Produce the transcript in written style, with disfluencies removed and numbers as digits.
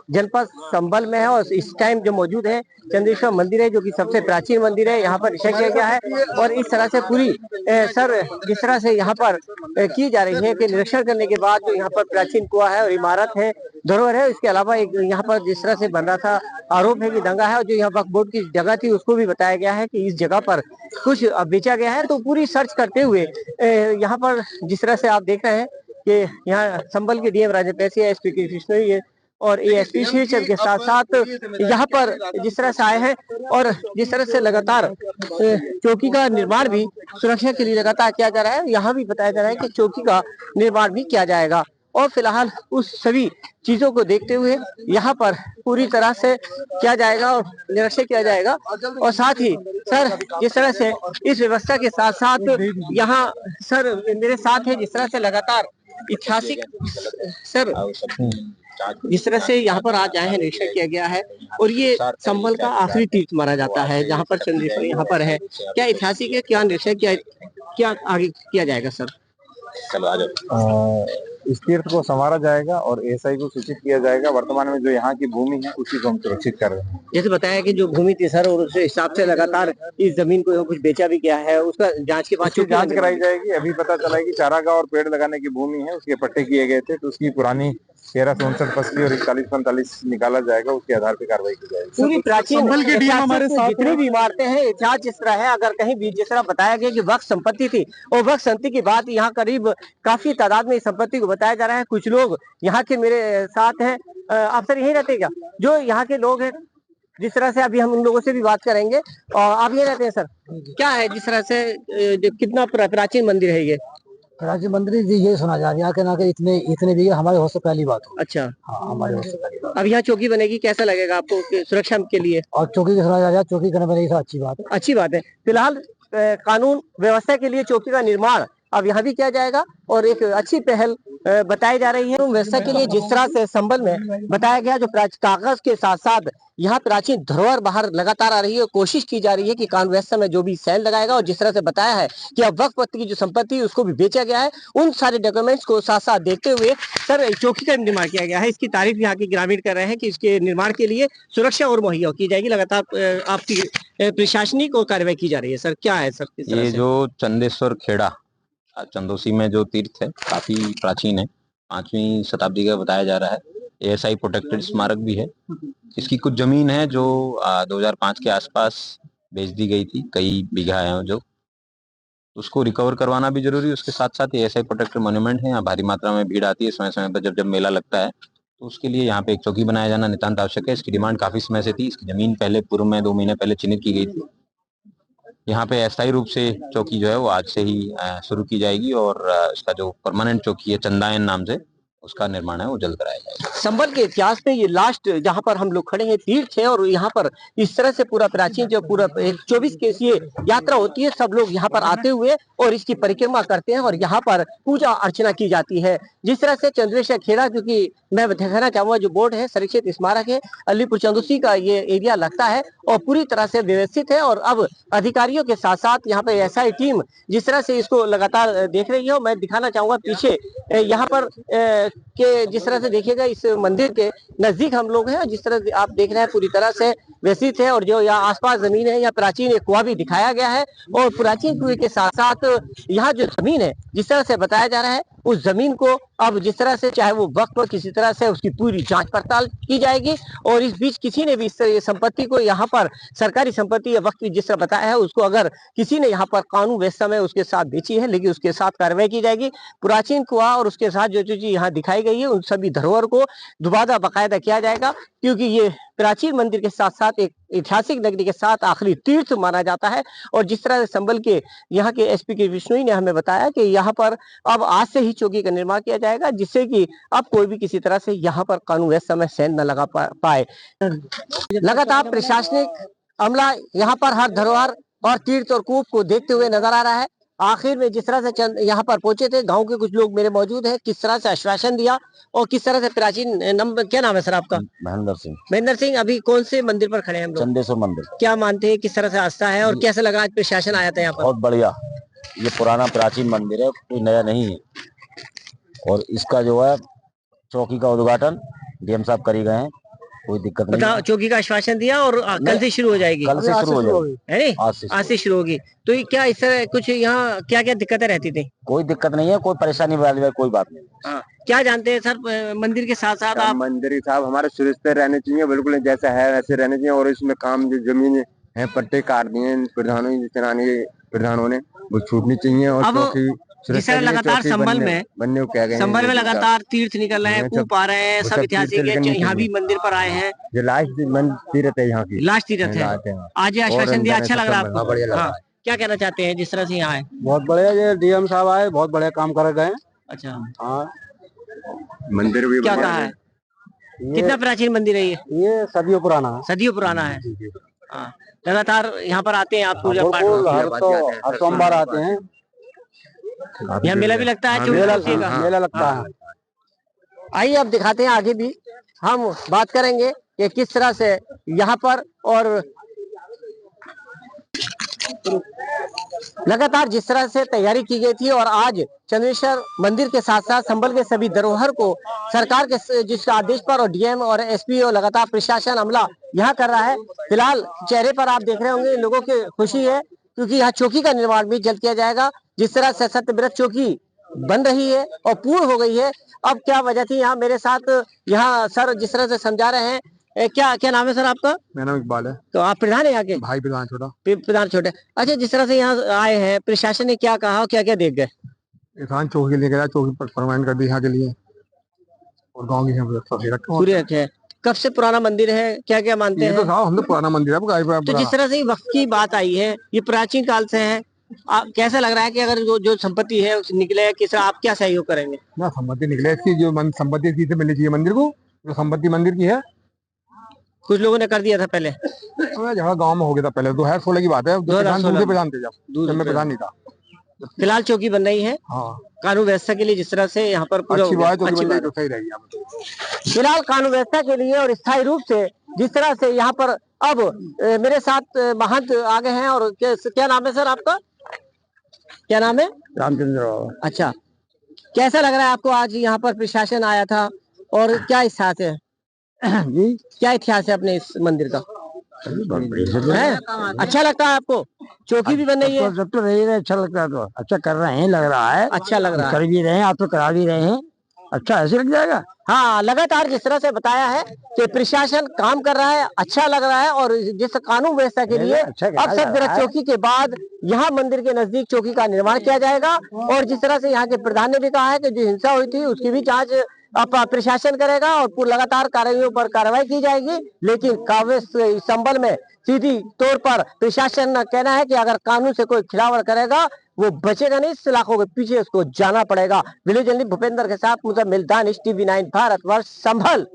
जनपद संभल में है और इस टाइम जो मौजूद है चंद्रेश्वर मंदिर है, जो कि सबसे प्राचीन मंदिर है। यहाँ पर निश्चय किया गया है और इस तरह से पूरी सर जिस तरह से यहाँ पर की जा रही है कि निरीक्षण करने के बाद जो यहाँ पर प्राचीन कुआं है और इमारत है, धरोहर है, इसके अलावा एक यहाँ पर जिस तरह से बन रहा था, आरोप है कि दंगा है और जो यहाँ वक्फ बोर्ड की जगह थी उसको भी बताया गया है कि इस जगह पर कुछ बेचा गया है। तो पूरी सर्च करते हुए यहाँ पर जिस तरह से आप देख रहे हैं कि यहाँ संभल के डीएम राजन एसपी के कृष्ण और एएसपी श्रीचंद के साथ साथ यहाँ पर जिस तरह से आए हैं और जिस तरह से लगातार चौकी का निर्माण भी सुरक्षा के लिए लगातार किया जा रहा है। यहाँ भी बताया जा रहा है कि चौकी का निर्माण भी किया जाएगा और फिलहाल उस सभी चीजों को देखते हुए यहाँ पर पूरी तरह से किया जाएगा और निरीक्षण किया जाएगा। और साथ ही सर जिस तरह से इस व्यवस्था के साथ साथ यहाँ सर मेरे साथ है जिस तरह से लगातार ऐतिहासिक सर जिस तरह से यहाँ पर आज आए हैं, निरीक्षण किया गया है और ये संभल का आखिरी तीर्थ माना जाता है जहाँ पर चंद्रेश्वर यहाँ पर है। क्या ऐतिहासिक है, क्या निरीक्षण क्या आगे किया जाएगा सर? चलो आ जाओ। इस तीर्थ को संवारा जाएगा और एएसआई को सूचित किया जाएगा। वर्तमान में जो यहाँ की भूमि है उसी को हम सुरक्षित कर रहे हैं। जैसे बताया कि जो भूमि थी सर और उस हिसाब से लगातार इस जमीन को कुछ बेचा भी गया है, उसका जांच के बाद जांच कराई जाएगी। अभी पता चला है कि चारागाह और पेड़ लगाने की भूमि है, उसके पट्टे किए गए थे, तो उसकी पुरानी 1359 और 4145 निकाला जाएगा, उसके आधार पर कार्रवाई की जाएगी। पूरी प्राचीन हमारे साथ जितनी भी इमारतें हैं, इतिहास जिस तरह है, अगर कहीं भी जिस तरह बताया गया कि वक्फ संपत्ति थी और वक्फ संपत्ति की बात यहाँ करीब काफी तादाद में इस संपत्ति को बताया जा रहा है। कुछ लोग यहाँ के मेरे साथ हैं, आप सर यहीं रहते क्या? जो यहाँ के लोग हैं जिस तरह से अभी हम उन लोगों से भी बात करेंगे। और आप ये रहते हैं सर, क्या है जिस तरह से कितना प्राचीन मंदिर है ये? प्राचीन मंदिर ये सुना जा रहा है कि इतने भी हमारे हो से पहली बात हो। अच्छा हाँ, हमारे हो से पहली बात। अब यहाँ चौकी बनेगी, कैसा लगेगा आपको सुरक्षा के लिए? और चौकी सुना जा रहा है, चौकी करने बनेगी, अच्छी बात है। अच्छी बात है। फिलहाल कानून व्यवस्था के लिए चौकी का निर्माण अब यहाँ भी किया जाएगा और एक अच्छी पहल बताई जा रही है व्यवस्था के लिए। जिस तरह से संभल में बताया गया, जो कागज के साथ साथ यहाँ प्राचीन धरोहर बाहर लगातार आ रही है, कोशिश की जा रही है कि कानून व्यवस्था में जो भी सेल लगाएगा और जिस तरह से बताया है कि अब वक्फ पत्र की जो संपत्ति उसको भी बेचा गया है, उन सारे डॉक्यूमेंट्स को साथ साथ देखते हुए सर चौकी का निर्माण किया गया है। इसकी तारीफ यहाँ के ग्रामीण कर रहे हैं कि इसके निर्माण के लिए सुरक्षा और मुहैया की जाएगी। लगातार आपकी प्रशासनिक और कार्रवाई की जा रही है। सर क्या है सर? ये जो चंदेश्वर खेड़ा चंदोसी में जो तीर्थ है काफी प्राचीन है, 5वीं शताब्दी का बताया जा रहा है। एएसआई प्रोटेक्टेड स्मारक भी है। इसकी कुछ जमीन है जो 2005 के आसपास बेच दी गई थी, कई बीघा है जो, उसको रिकवर करवाना भी जरूरी है। उसके साथ साथ एएसआई प्रोटेक्टेड मॉन्यूमेंट है, यहाँ भारी मात्रा में भीड़ आती है समय समय पर जब मेला लगता है, तो उसके लिए यहाँ पे एक चौकी बनाया जाना नितांत आवश्यक है। इसकी डिमांड काफी समय से थी। इसकी जमीन पहले पूर्व में 2 महीने पहले चिन्हित की गई थी। यहाँ पे अस्थायी रूप से चौकी जो है वो आज से ही शुरू की जाएगी और इसका जो परमानेंट चौकी है चंदायन नाम से, उसका निर्माण है वो जल्द कराया जाएगा। संभल के इतिहास में ये लास्ट जहाँ पर हम लोग खड़े हैं तीर्थ है और यहाँ पर इस तरह से पूरा प्राचीन जो पूरा 24 की यात्रा होती है, सब लोग यहाँ पर आते हुए और इसकी परिक्रमा करते हैं और यहाँ पर पूजा अर्चना की जाती है। जिस तरह से चंद्रेश्वर खेड़ा, जो कि मैं दिखाना चाहूंगा, जो बोर्ड है संरक्षित स्मारक है अलीपुर चंदोसी का ये एरिया लगता है और पूरी तरह से व्यवस्थित है। और अब अधिकारियों के साथ साथ यहाँ पे एसआई टीम जिस तरह से इसको लगातार देख रही है, मैं दिखाना चाहूंगा पीछे यहाँ पर के जिस तरह से देखिएगा इस मंदिर के नजदीक हम लोग हैं। जिस तरह से आप देख रहे हैं पूरी तरह से व्यवस्थित है और जो यहाँ आसपास जमीन है, यहाँ प्राचीन एक कुआं भी दिखाया गया है और प्राचीन कुएं के साथ साथ यहाँ जो जमीन है जिस तरह से बताया जा रहा है, उस जमीन को अब जिस तरह से चाहे वो वक्त पर किसी तरह से उसकी पूरी जांच पड़ताल की जाएगी और इस बीच किसी ने भी इस संपत्ति को यहाँ पर सरकारी संपत्ति या वक्त जिस तरह बताया है उसको अगर किसी ने यहाँ पर कानून व्यवस्था में उसके साथ बेची है, लेकिन उसके साथ कार्रवाई की जाएगी। प्राचीन कुआं और उसके साथ जो चीज यहाँ दिखाई गई है उन सभी धरोहर को दोबारा बाकायदा किया जाएगा, क्योंकि ये प्राचीन मंदिर के साथ साथ एक ऐतिहासिक नगरी के साथ आखिरी तीर्थ माना जाता है। और जिस तरह से संभल के यहाँ के एसपी के विष्णु ने हमें बताया कि यहाँ पर अब आज से ही चौकी का निर्माण किया जाएगा, जिससे कि अब कोई भी किसी तरह से यहाँ पर कानून व्यवस्था में सेंध न लगा पाए। लगातार प्रशासनिक अमला यहाँ पर हर धरोहर और तीर्थ और कूप को देखते हुए नजर आ रहा है। आखिर में जिस तरह से यहाँ पर पहुंचे थे, गांव के कुछ लोग मेरे मौजूद हैं, किस तरह से आश्वासन दिया और किस तरह से प्राचीन क्या नाम है सर आपका? महेंद्र सिंह। अभी कौन से मंदिर पर खड़े हैं हम लोग? चंदेश्वर मंदिर। क्या मानते हैं, किस तरह से आस्था है और कैसा लगा आज प्रशासन आया था यहाँ पर? बहुत बढ़िया, ये पुराना प्राचीन मंदिर है, कोई नया नहीं है और इसका जो है चौकी का उद्घाटन डीएम साहब करी गए हैं कोई दिक्कत नहीं बताओ, चौकी का आश्वासन दिया और कल से शुरू हो जाएगी, कल से शुरू हो जाएगी, है नहीं? आज आज से शुरू होगी। तो ये क्या इस तरह कुछ यहाँ क्या क्या दिक्कतें रहती थी? कोई दिक्कत नहीं है, कोई परेशानी वाली कोई बात नहीं। हाँ, क्या जानते हैं सर, मंदिर के साथ साथ आप? मंदिर साहब हमारे सुरक्षित रहने चाहिए, बिल्कुल जैसा है वैसे रहने चाहिए। और इसमें काम जो जमीन है पट्टे काट दिए प्रधानों ने वो छूटनी चाहिए। और अब जिस तरह लगातार संभल में लगातार तीर्थ निकल रहे हैं, कूप आ रहे हैं, सब ऐतिहासिक है, यहाँ भी मंदिर पर आए हैं, ये लास्ट तीर्थ है यहाँ की, लास्ट तीर्थ है। आज ये आश्वासन दिया, अच्छा लग रहा है आपको? बढ़िया लग रहा हाँ, क्या कहना चाहते हैं जिस तरह से यहाँ आए? बहुत बढ़िया, ये डीएम साहब आए, बहुत बढ़िया काम कर गए। अच्छा, हाँ, मंदिर भी क्या कहा है? कितना प्राचीन मंदिर है ये सदियों पुराना है। सदियों पुराना है। हाँ, लगातार यहाँ पर आते हैं आप पूजा पाठ? हर सोमवार आते हैं। यहाँ मेला भी लगता है? मेला लगता है। आइए अब दिखाते हैं, आगे भी हम बात करेंगे कि किस तरह से यहाँ पर और लगातार जिस तरह से तैयारी की गई थी, और आज चंद्रेश्वर मंदिर के साथ साथ संभल के सभी धरोहर को सरकार के जिस आदेश पर और डीएम और एसपी और लगातार प्रशासन अमला यहाँ कर रहा है। फिलहाल चेहरे पर आप देख रहे होंगे लोगों की खुशी है, क्योंकि यहाँ चौकी का निर्माण भी जल्द किया जाएगा। जिस तरह से सत्यव्रत चौकी बन रही है और पूर्ण हो गई है, अब क्या वजह थी यहाँ मेरे साथ, यहाँ सर जिस तरह से समझा रहे हैं। क्या क्या नाम है सर आपका? मेरा नाम इकबाल है। तो आप प्रधान है यहाँ के? भाई प्रधान छोटा। प्रधान छोटे। अच्छा, जिस तरह से यहाँ आए हैं, प्रशासन ने क्या कहा, क्या क्या देख गए? किसान चौकी लेके गया, चौकी परमानेंट कर दी यहाँ के लिए, और गाँव की पूरे रखे। कब से पुराना मंदिर है, क्या क्या मानते हैं? तो साहब हम तो पुराना मंदिर है। तो जिस तरह से वक्त की बात आई है, ये प्राचीन काल से है, कैसा लग रहा है कि अगर जो संपत्ति है निकले, किस आप क्या सहयोग करेंगे? ना संपत्ति निकले इसकी, जो संपत्ति इसी से मिलनी चाहिए मंदिर को, जो संपत्ति मंदिर की है। कुछ लोगों ने कर दिया था पहले, जहाँ गांव में हो गया था पहले, 2016 की बात है। 2016 प्रधान थे जब मैं प्रधान नहीं था। फिलहाल चौकी बन रही है। हाँ, कानून व्यवस्था के लिए जिस तरह से यहाँ पर पूरा अच्छी बात, अच्छी बात। तो सही रहेगी। फिलहाल कानून व्यवस्था के लिए और स्थायी रूप से जिस तरह से यहाँ पर अब मेरे साथ महंत आ गए हैं। और क्या नाम है सर आपका? क्या नाम है? रामचंद्र। अच्छा, कैसा लग रहा है आपको? आज यहाँ पर प्रशासन आया था, और क्या इतिहास है जी, क्या इतिहास है अपने इस मंदिर का? है? अच्छा लगता है आपको? चौकी भी बन रही है, जब तो रही है, अच्छा लगता है, तो अच्छा कर रहे हैं, लग रहा है, अच्छा लग रहा है। कर भी रहे हैं, आप तो करा भी रहे हैं, अच्छा ऐसे लग जाएगा। हाँ, लगातार जिस तरह से बताया है कि प्रशासन काम कर रहा है, अच्छा लग रहा है। और जिस कानून व्यवस्था के लिए अच्छा अब सत्यव्रत चौकी के बाद यहाँ मंदिर के नजदीक चौकी का निर्माण किया जाएगा। और जिस तरह से यहाँ के प्रधान ने भी कहा है कि जो हिंसा हुई थी उसकी भी जांच अब प्रशासन करेगा और लगातार कार्रवाइयों पर कार्रवाई की जाएगी। लेकिन कांग्रेस संभल में सीधी तौर पर प्रशासन का कहना है कि अगर कानून से कोई खिलाफत करेगा वो बचेगा नहीं, सलाखों के पीछे उसको जाना पड़ेगा। विलेज जर्नलिस्ट भूपेंद्र के साथ मुझे मिलदानिश, TV9 भारतवर्ष, संभल।